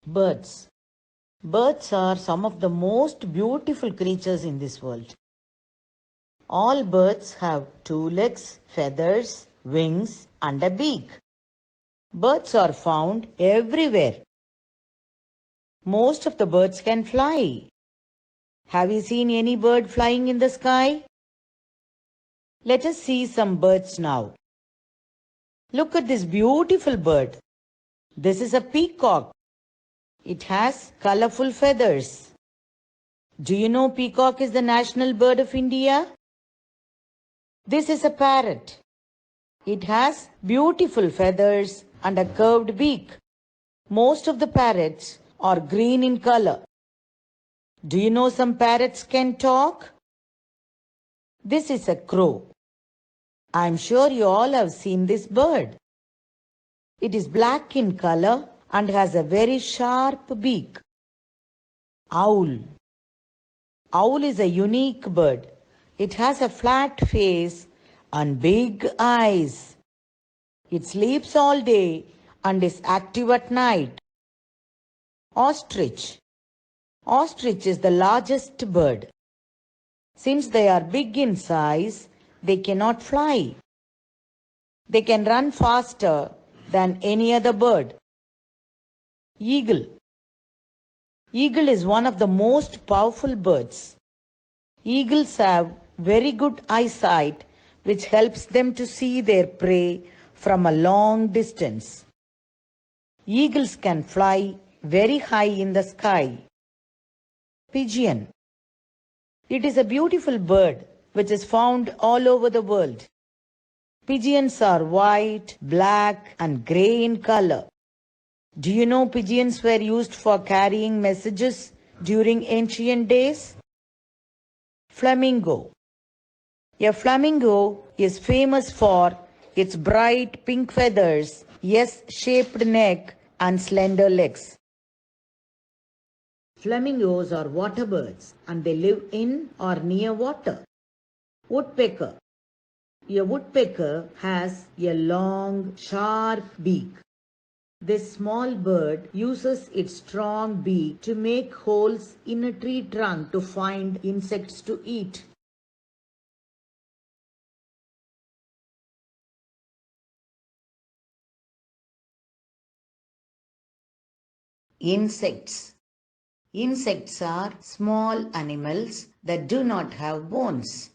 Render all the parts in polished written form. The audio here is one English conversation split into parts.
Birds. Birds are some of the most beautiful creatures in this world. All birds have two legs, feathers, wings, and a beak. Birds are found everywhere. Most of the birds can fly. Have you seen any bird flying in the sky? Let us see some birds now. Look at this beautiful bird. This is a peacock. It has colorful feathers. Do you know peacock is the national bird of India? This is a parrot. It has beautiful feathers and a curved beak. Most of the parrots are green in color. Do you know some parrots can talk? This is a crow. I'm sure you all have seen this bird. It is black in color and has a very sharp beak. Owl. Owl is a unique bird. It has a flat face and big eyes. It sleeps all day and is active at night. Ostrich. Ostrich is the largest bird. Since they are big in size, they cannot fly. They can run faster than any other bird. Eagle. Eagle is one of the most powerful birds. Eagles have very good eyesight, which helps them to see their prey from a long distance. Eagles can fly very high in the sky. Pigeon. It is a beautiful bird which is found all over the world. Pigeons are white, black, and grey in color. Do you know pigeons were used for carrying messages during ancient days? Flamingo. A flamingo is famous for its bright pink feathers, S-shaped neck, and slender legs. Flamingos are water birds and they live in or near water. Woodpecker. A woodpecker has a long, sharp beak. This small bird uses its strong beak to make holes in a tree trunk to find insects to eat. Insects. Insects are small animals that do not have bones.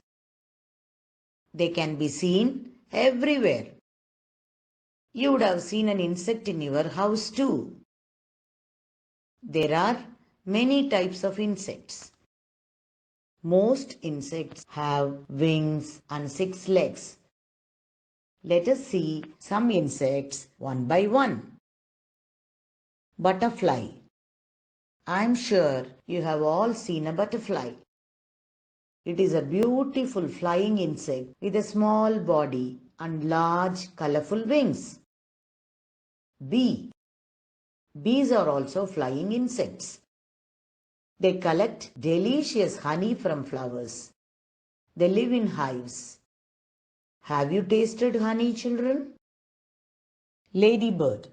They can be seen everywhere. You would have seen an insect in your house too. There are many types of insects. Most insects have wings and 6 legs. Let us see some insects one by one. Butterfly. I'm sure you have all seen a butterfly. It is a beautiful flying insect with a small body and large colorful wings. Bee. Bees are also flying insects. They collect delicious honey from flowers. They live in hives. Have you tasted honey, children? Ladybird.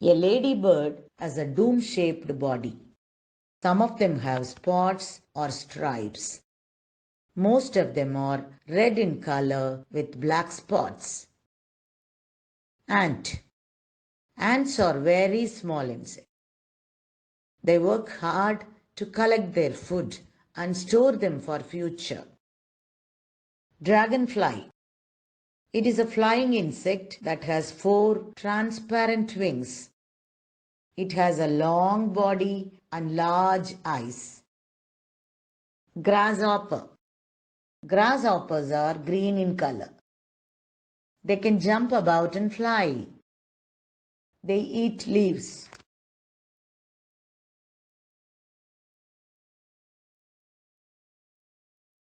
A ladybird has a dome-shaped body. Some of them have spots or stripes. Most of them are red in color with black spots. Ant. Ants are very small insects. They work hard to collect their food and store them for future. Dragonfly. It is a flying insect that has 4 transparent wings. It has a long body and large eyes. Grasshopper. Grasshoppers are green in color. They can jump about and fly. They eat leaves.